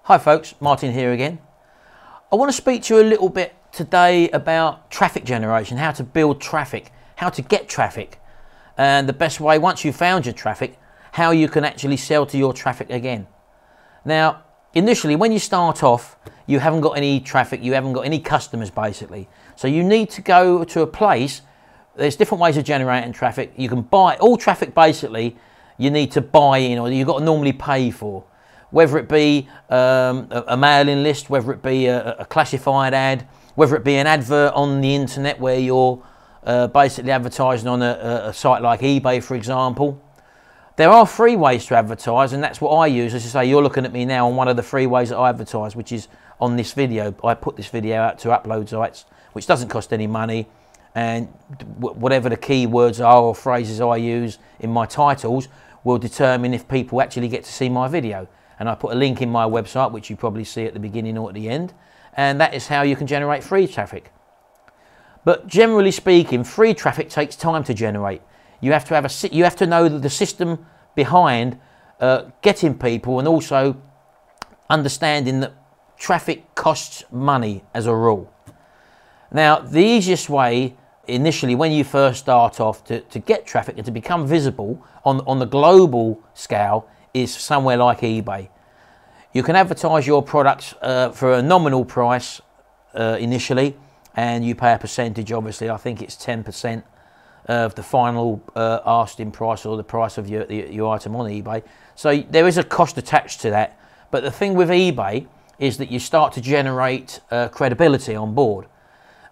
Hi folks, Martin here again. I want to speak to you a little bit today about traffic generation, how to build traffic, how to get traffic, and the best way, once you've found your traffic, how you can actually sell to your traffic again. Now, initially when you start off, you haven't got any traffic, you haven't got any customers basically. So you need to go to a place. There's different ways of generating traffic. You can buy, all traffic basically, you need to buy in, or you've got to normally pay for. Whether it be a mailing list, whether it be a classified ad, whether it be an advert on the internet where you're basically advertising on a site like eBay, for example. There are free ways to advertise, and that's what I use. As I say, you're looking at me now on one of the free ways that I advertise, which is on this video. I put this video out to upload sites, which doesn't cost any money, and whatever the keywords are or phrases I use in my titles will determine if people actually get to see my video. And I put a link in my website, which you probably see at the beginning or at the end, and that is how you can generate free traffic. But generally speaking, free traffic takes time to generate. You have to know the system behind getting people, and also understanding that traffic costs money as a rule. Now, the easiest way initially when you first start off to get traffic and to become visible on the global scale is somewhere like eBay. You can advertise your products for a nominal price initially, and you pay a percentage. Obviously, I think it's 10% of the final asking price, or the price of your item on eBay. So there is a cost attached to that. But the thing with eBay is that you start to generate credibility on board.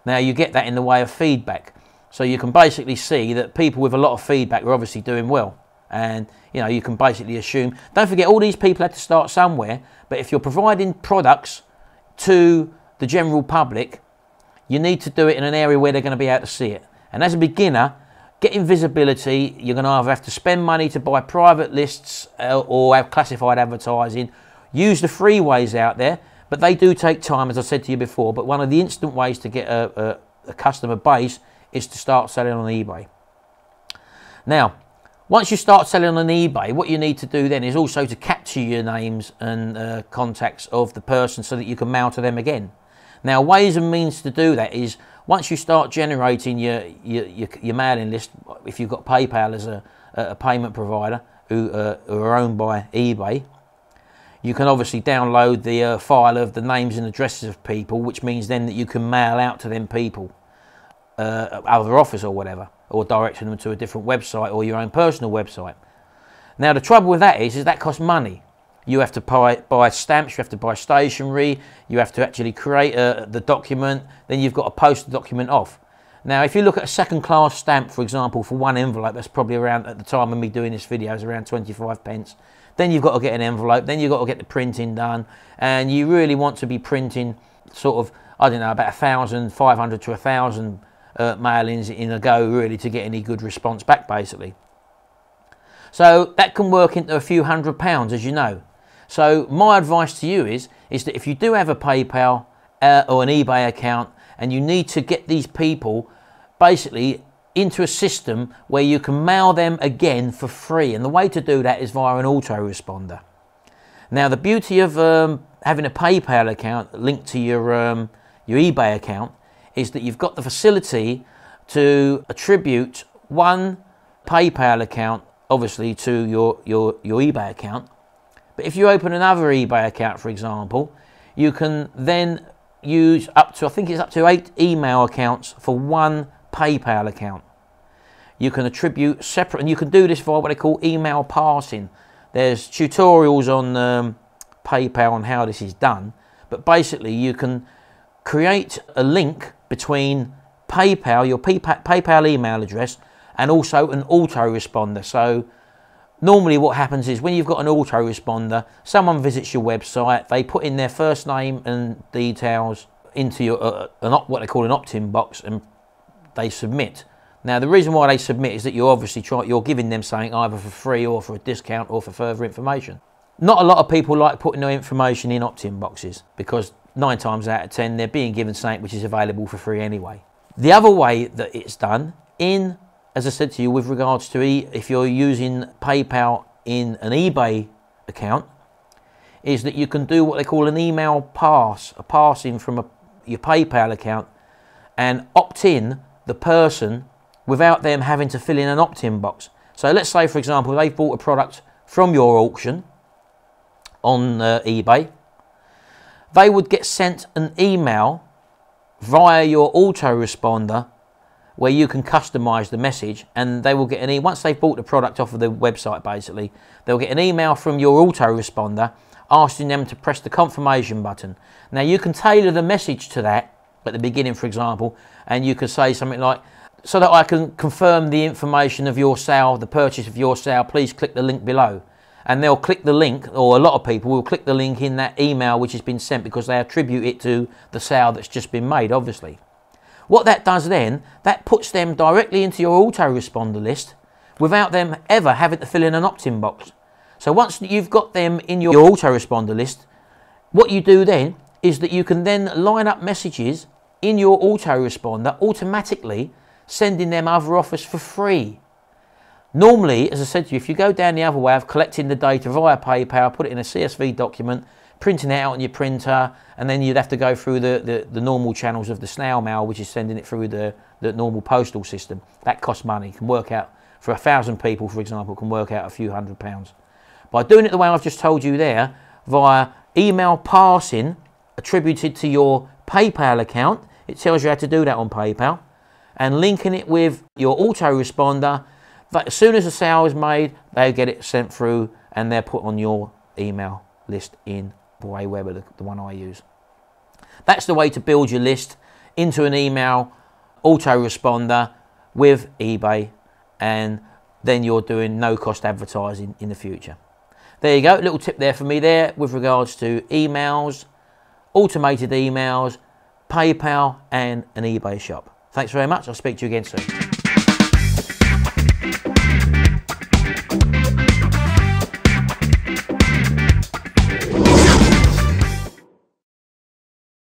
Now you get that in the way of feedback. So you can basically see that people with a lot of feedback are obviously doing well. And you know, you can basically assume, don't forget, all these people had to start somewhere, but if you're providing products to the general public, you need to do it in an area where they're going to be able to see it. And as a beginner, getting visibility, you're going to either have to spend money to buy private lists or have classified advertising. Use the free ways out there, but they do take time, as I said to you before. But one of the instant ways to get a customer base is to start selling on eBay. Now, once you start selling on eBay, what you need to do then is also to capture your names and contacts of the person so that you can mail to them again. Now, ways and means to do that is, once you start generating your mailing list, if you've got PayPal as a payment provider who are owned by eBay, you can obviously download the file of the names and addresses of people, which means then that you can mail out to them people, other offers or whatever, or directing them to a different website or your own personal website. Now the trouble with that is that costs money. You have to buy stamps, you have to buy stationery, you have to actually create the document, then you've got to post the document off. Now if you look at a second class stamp, for example, for one envelope, that's probably around, at the time of me doing this video, is around 25 pence. Then you've got to get an envelope, then you've got to get the printing done, and you really want to be printing sort of, I don't know, about 1,500 to 1,000 mailings in a go, really, to get any good response back basically. So that can work into a few £100, as you know. So my advice to you is that if you do have a PayPal or an eBay account, and you need to get these people basically into a system where you can mail them again for free, and the way to do that is via an autoresponder. Now the beauty of having a PayPal account linked to your eBay account is that you've got the facility to attribute one PayPal account obviously to your eBay account. But if you open another eBay account, for example, you can then use up to, I think it's up to 8 email accounts for one PayPal account. You can attribute separate, and you can do this via what they call email passing. There's tutorials on PayPal on how this is done, but basically you can create a link between PayPal, your PayPal email address, and also an autoresponder. So normally what happens is, when you've got an autoresponder, someone visits your website, they put in their first name and details into your what they call an opt-in box, and they submit. Now the reason why they submit is that you're giving them something either for free or for a discount or for further information. Not a lot of people like putting their information in opt-in boxes, because 9 times out of 10 they're being given something which is available for free anyway. The other way that it's done, as I said to you, with regards to if you're using PayPal in an eBay account, is that you can do what they call an email pass, a pass-in from your PayPal account, and opt in the person without them having to fill in an opt-in box. So let's say, for example, they've bought a product from your auction on eBay. They would get sent an email via your autoresponder where you can customize the message, and they will get an once they've bought the product off of the website, basically, they'll get an email from your autoresponder asking them to press the confirmation button. Now you can tailor the message to that at the beginning, for example, and you can say something like, so that I can confirm the information of your sale, the purchase of your sale, please click the link below. And they'll click the link, or a lot of people will click the link in that email which has been sent because they attribute it to the sale that's just been made, obviously. What that does then, that puts them directly into your autoresponder list without them ever having to fill in an opt-in box. So once you've got them in your autoresponder list, what you do then is that you can then line up messages in your autoresponder automatically, sending them other offers for free. Normally, as I said to you, if you go down the other way of collecting the data via PayPal, put it in a CSV document, printing it out on your printer, and then you'd have to go through the normal channels of the snail mail, which is sending it through the normal postal system. That costs money. Can work out, for 1,000 people, for example, can work out a few £100s. By doing it the way I've just told you there, via email passing attributed to your PayPal account, it tells you how to do that on PayPal, and linking it with your autoresponder, that as soon as a sale is made, they get it sent through and they're put on your email list in Aweber, the one I use. That's the way to build your list into an email autoresponder with eBay, and then you're doing no cost advertising in the future. There you go, a little tip there for me there with regards to emails, automated emails, PayPal and an eBay shop. Thanks very much, I'll speak to you again soon.